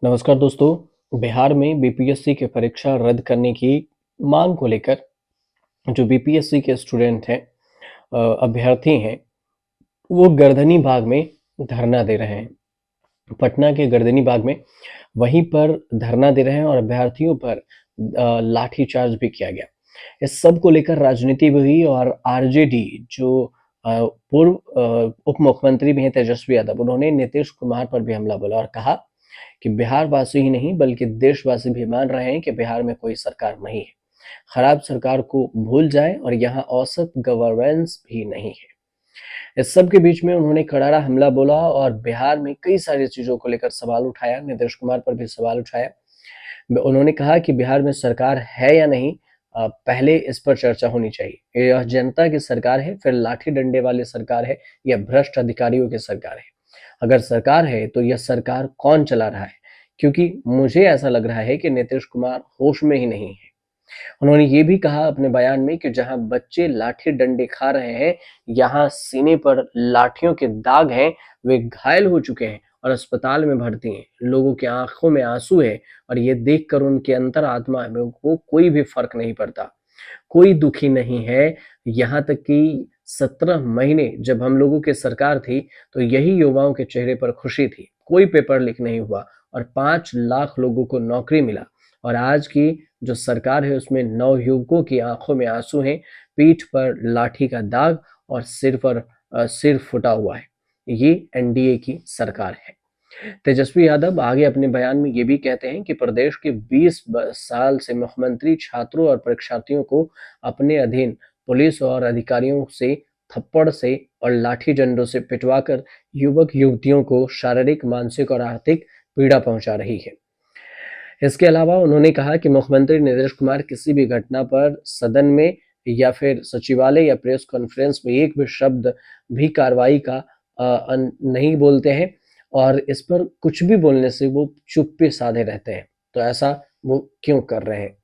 नमस्कार दोस्तों। बिहार में बीपीएससी की परीक्षा रद्द करने की मांग को लेकर जो बीपीएससी के स्टूडेंट हैं, अभ्यर्थी हैं, वो गर्दनी बाग में धरना दे रहे हैं। पटना के गर्दनी बाग में वहीं पर धरना दे रहे हैं और अभ्यर्थियों पर लाठीचार्ज भी किया गया। इस सब को लेकर राजनीति भी हुई और आरजेडी जो पूर्व उप मुख्यमंत्री भी हैं तेजस्वी यादव, उन्होंने नीतीश कुमार पर भी हमला बोला और कहा कि बिहार वासी ही नहीं बल्कि देशवासी भी मान रहे हैं कि बिहार में कोई सरकार नहीं है। खराब सरकार को भूल जाएं और यहाँ औसत गवर्नेंस भी नहीं है। इस सब के बीच में उन्होंने करारा हमला बोला और बिहार में कई सारी चीजों को लेकर सवाल उठाया। नीतीश कुमार पर भी सवाल उठाया। उन्होंने कहा कि बिहार में सरकार है या नहीं, पहले इस पर चर्चा होनी चाहिए। यह जनता की सरकार है, फिर लाठी डंडे वाली सरकार है या भ्रष्ट अधिकारियों की सरकार है? अगर सरकार है तो यह सरकार कौन चला रहा है? क्योंकि मुझे ऐसा लग रहा है कि नीतीश कुमार होश में ही नहीं है। उन्होंने ये भी कहा अपने बयान में कि जहां बच्चे लाठी डंडे खा रहे हैं, यहाँ सीने पर लाठियों के दाग हैं, वे घायल हो चुके हैं और अस्पताल में भर्ती हैं। लोगों की आंखों में आंसू है और ये देखकर उनके अंतरात्मा में को कोई भी फर्क नहीं पड़ता। कोई दुखी नहीं है। यहाँ तक कि 17 महीने जब हम लोगों की सरकार थी तो यही युवाओं के चेहरे पर खुशी थी। कोई पेपर लीक नहीं हुआ और 5 लाख लोगों को नौकरी मिला। और आज की जो सरकार है उसमें नवयुवकों की आंखों में आंसू हैं, पीठ पर लाठी का दाग और सिर पर सिर फुटा हुआ है। ये एनडीए की सरकार है। तेजस्वी यादव आगे अपने बयान में ये भी कहते हैं कि प्रदेश के 20 साल से मुख्यमंत्री छात्रों और परीक्षार्थियों को अपने अधीन पुलिस और अधिकारियों से थप्पड़ से और लाठी डंडों से पिटवाकर युवक युवतियों को शारीरिक, मानसिक और आर्थिक पीड़ा पहुंचा रही है। इसके अलावा उन्होंने कहा कि मुख्यमंत्री नीतीश कुमार किसी भी घटना पर सदन में या फिर सचिवालय या प्रेस कॉन्फ्रेंस में एक भी शब्द भी कार्रवाई का नहीं बोलते हैं और इस पर कुछ भी बोलने से वो चुप्पी साधे रहते हैं। तो ऐसा वो क्यों कर रहे हैं?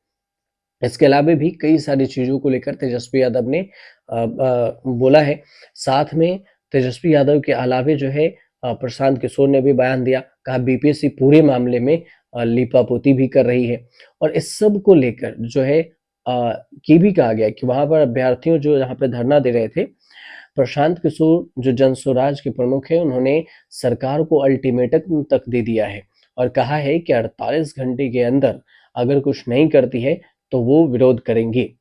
इसके अलावा भी कई सारी चीजों को लेकर तेजस्वी यादव ने बोला है। साथ में तेजस्वी यादव के अलावे जो है प्रशांत किशोर ने भी बयान दिया। कहा बीपीएससी पूरे मामले में लीपापोती भी कर रही है और इस सब को लेकर जो है ये भी कहा गया कि वहां पर अभ्यर्थियों जो यहाँ पे धरना दे रहे थे, प्रशांत किशोर जो जन स्वराज के प्रमुख हैं, उन्होंने सरकार को अल्टीमेटम तक दे दिया है और कहा है कि 48 घंटे के अंदर अगर कुछ नहीं करती है तो वो विरोध करेंगे।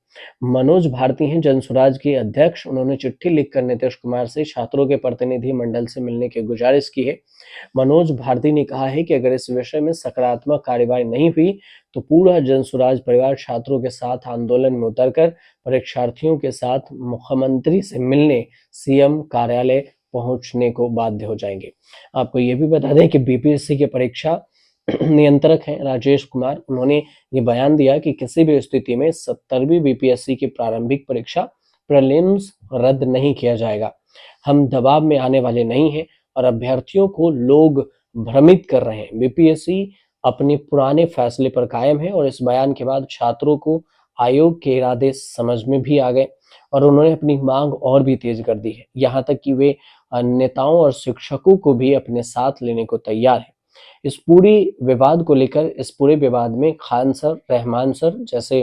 मनोज भारती हैं जन स्वराज के अध्यक्ष। उन्होंने चिट्ठी लिखकर नीतीश कुमार से छात्रों के प्रतिनिधि मंडल से मिलने की गुजारिश की है। मनोज भारती ने कहा है कि अगर इस विषय में सकारात्मक कार्यवाही नहीं हुई तो पूरा जन स्वराज परिवार छात्रों के साथ आंदोलन में उतरकर परीक्षार्थियों के साथ मुख्यमंत्री से मिलने सीएम कार्यालय पहुंचने को बाध्य हो जाएंगे। आपको ये भी बता दें कि बीपीएससी की परीक्षा नियंत्रक हैं राजेश कुमार। उन्होंने ये बयान दिया कि किसी भी स्थिति में 70वीं बीपीएससी की प्रारंभिक परीक्षा प्रीलिम्स रद्द नहीं किया जाएगा। हम दबाव में आने वाले नहीं हैं और अभ्यर्थियों को लोग भ्रमित कर रहे हैं। बीपीएससी अपने पुराने फैसले पर कायम है और इस बयान के बाद छात्रों को आयोग के इरादे समझ में भी आ गए और उन्होंने अपनी मांग और भी तेज कर दी है। यहाँ तक कि वे नेताओं और शिक्षकों को भी अपने साथ लेने को तैयार है। इस पूरी विवाद को लेकर, इस पूरे विवाद में खान सर, रहमान सर जैसे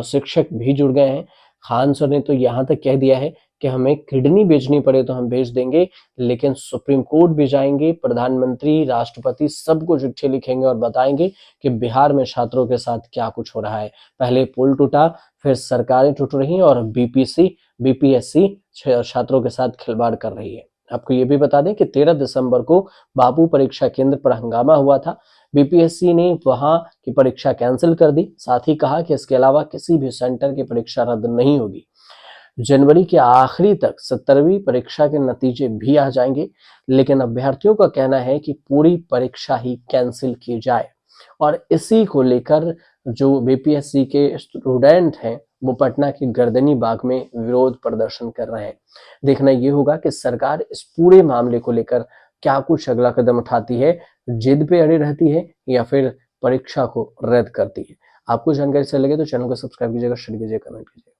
शिक्षक भी जुड़ गए हैं। खान सर ने तो यहाँ तक कह दिया है कि हमें किडनी बेचनी पड़े तो हम बेच देंगे, लेकिन सुप्रीम कोर्ट भी जाएंगे, प्रधानमंत्री, राष्ट्रपति सबको चिट्ठी लिखेंगे और बताएंगे कि बिहार में छात्रों के साथ क्या कुछ हो रहा है। पहले पुल टूटा, फिर सरकारें टूट रही और बीपीएससी छात्रों के साथ खिलवाड़ कर रही है। आपको ये भी बता दें कि 13 दिसंबर को बापू परीक्षा केंद्र पर हंगामा हुआ था। बीपीएससी ने वहां की परीक्षा कैंसिल कर दी। साथ ही कहा कि इसके अलावा किसी भी सेंटर की परीक्षा रद्द नहीं होगी। जनवरी के आखिरी तक 70वीं परीक्षा के नतीजे भी आ जाएंगे, लेकिन अभ्यर्थियों का कहना है कि पूरी परीक्षा ही कैंसिल की जाए और इसी को लेकर जो बीपीएससी के स्टूडेंट हैं वो पटना के गर्दनी बाग में विरोध प्रदर्शन कर रहे हैं। देखना ये होगा कि सरकार इस पूरे मामले को लेकर क्या कुछ अगला कदम उठाती है, जिद पे अड़ी रहती है या फिर परीक्षा को रद्द करती है। आपको जानकारी से लगे तो चैनल को सब्सक्राइब कीजिएगा, शेयर कीजिएगा, कमेंट कीजिएगा।